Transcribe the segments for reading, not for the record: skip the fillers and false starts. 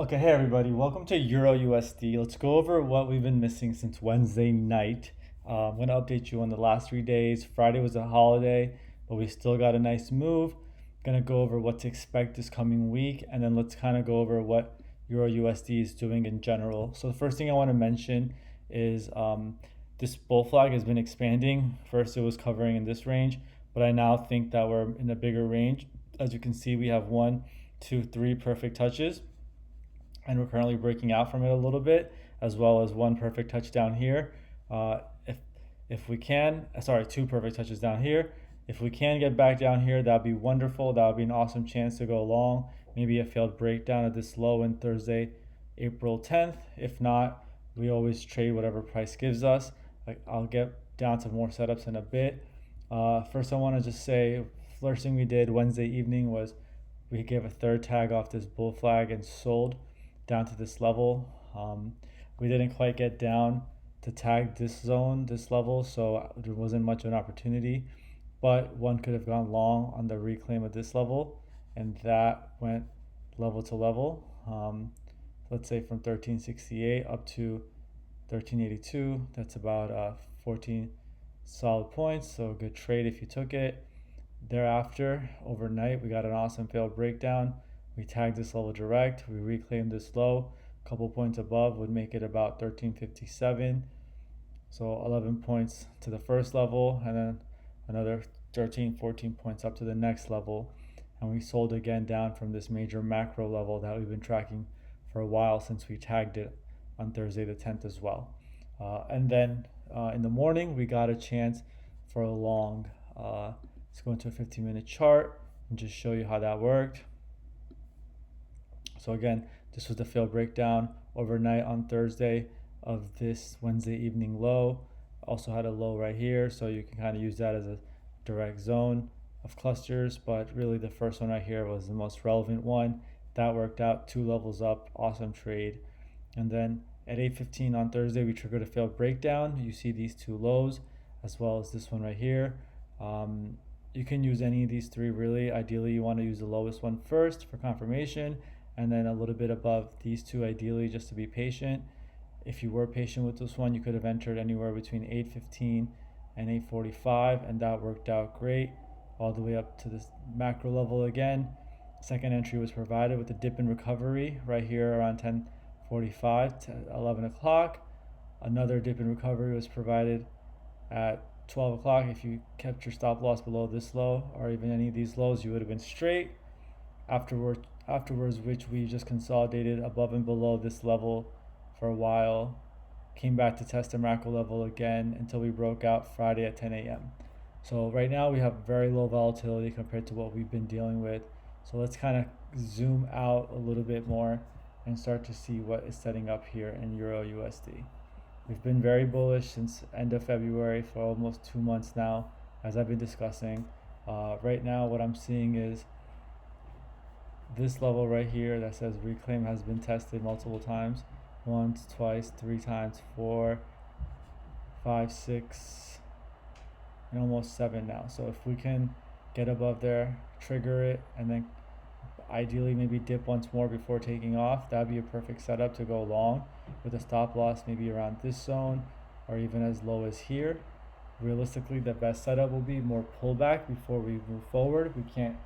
Okay, hey everybody, welcome to Euro USD. Let's go over what we've been missing since Wednesday night. I'm going to update you on the last 3 days. Friday was a holiday, but we still got a nice move. Going to go over what to expect this coming week, and then let's kind of go over what Euro USD is doing in general. So, the first thing I want to mention is this bull flag has been expanding. First, it was covering in this range, but I now think that we're in a bigger range. As you can see, we have 1, 2, 3 perfect touches, and we're currently breaking out from it a little bit, as well as one perfect touch down here. Uh, if if we can, sorry, two perfect touches down here. If we can get back down here, that'd be wonderful. That would be an awesome chance to go long. Maybe a failed breakdown of this low in Thursday, April 10th. If not, we always trade whatever price gives us. I'll get down to more setups in a bit. First, I want to just say, first thing we did Wednesday evening was we gave a third tag off this bull flag and sold down to this level. We didn't quite get down to tag this zone, this level, so there wasn't much of an opportunity. But one could have gone long on the reclaim of this level, and that went level to level. Let's say from 1368 up to 1382. That's about 14 solid points, so a good trade if you took it. Thereafter, overnight, we got an awesome failed breakdown. We tagged this level direct. We reclaimed this low. A couple points above would make it about 1357. So 11 points to the first level, and then another 13, 14 points up to the next level. And we sold again down from this major macro level that we've been tracking for a while since we tagged it on Thursday the 10th as well. And then in the morning, we got a chance for a long. Let's go into a 15-minute chart and just show you how that worked. So again, this was the failed breakdown overnight on Thursday of this Wednesday evening low. Also had a low right here, so you can kind of use that as a direct zone of clusters, but really the first one right here was the most relevant one. That worked out, 2 levels up, awesome trade. And then at 8:15 on Thursday, we triggered a failed breakdown. You see these 2 lows, as well as this one right here. You can use any of these 3 really. Ideally, you want to use the lowest one first for confirmation, and then a little bit above these 2 ideally, just to be patient. If you were patient with this one, you could have entered anywhere between 8:15 and 8:45, and that worked out great all the way up to this macro level again. Second entry was provided with a dip in recovery right here around 10:45 to 11 o'clock. Another dip in recovery was provided at 12 o'clock. If you kept your stop loss below this low or even any of these lows, you would have been straight. Afterwards, which we just consolidated above and below this level for a while, came back to test the macro level again until we broke out Friday at 10 a.m. So right now we have very low volatility compared to what we've been dealing with. So let's kind of zoom out a little bit more and start to see what is setting up here in Euro USD. We've been very bullish since end of February for almost 2 months now, as I've been discussing. Right now what I'm seeing is this level right here that says reclaim has been tested multiple times. Once, twice, 3 times, 4, 5, 6, and almost 7 now. So if we can get above there, trigger it, and then ideally maybe dip once more before taking off, that'd be a perfect setup to go long with a stop loss maybe around this zone or even as low as here. Realistically, the best setup will be more pullback before we move forward. We can't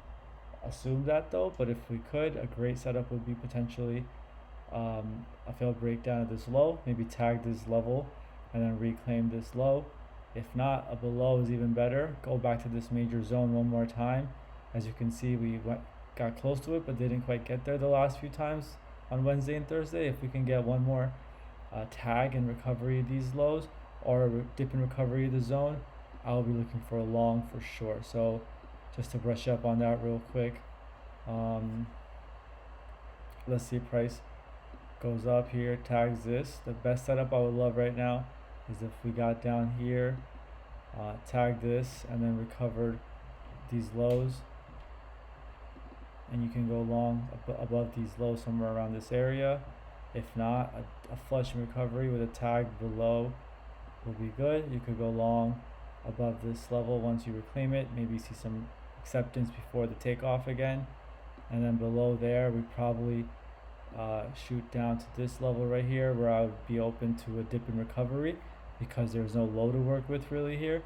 assume that though, but if we could, a great setup would be potentially a failed breakdown of this low, got this level and then reclaim this low. If not, a below is even better. Go back to this major zone one more time. As you can see, we got close to it but didn't quite get there the last few times on Wednesday and Thursday. If we can get one more tag and recovery of these lows or a dip in recovery of the zone, I'll be looking for a long for sure. So just to brush up on that real quick, let's see, price goes up here, tags this. The best setup I would love right now is if we got down here, tagged this, and then recovered these lows, and you can go long above these lows somewhere around this area. If not, a flush recovery with a tag below will be good. You could go long above this level once you reclaim it, maybe see some acceptance before the takeoff again, and then below there we probably shoot down to this level right here where I would be open to a dip in recovery because there's no low to work with really here,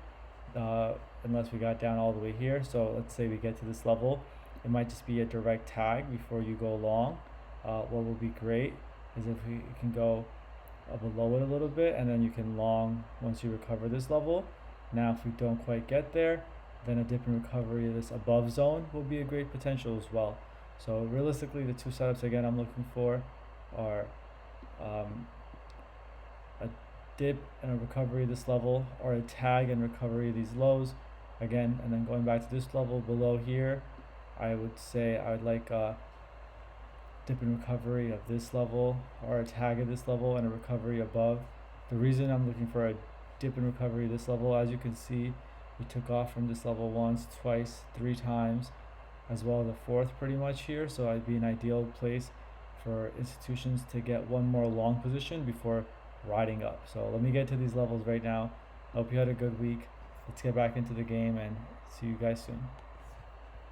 unless we got down all the way here. So let's say we get to this level, it might just be a direct tag before you go long. What will be great is if we can go below it a little bit and then you can long once you recover this level. Now if we don't quite get there, then a dip in recovery of this above zone will be a great potential as well. So realistically, the two setups again I'm looking for are a dip and a recovery of this level, or a tag and recovery of these lows again, and then going back to this level below here. I would say I would like a dip and recovery of this level, or a tag of this level and a recovery above. The reason I'm looking for a dip and recovery of this level, as you can see, we took off from this level once, twice, 3 times, as well as the fourth pretty much here. So I'd be an ideal place for institutions to get one more long position before riding up. So let me get to these levels right now. Hope you had a good week. Let's get back into the game and see you guys soon.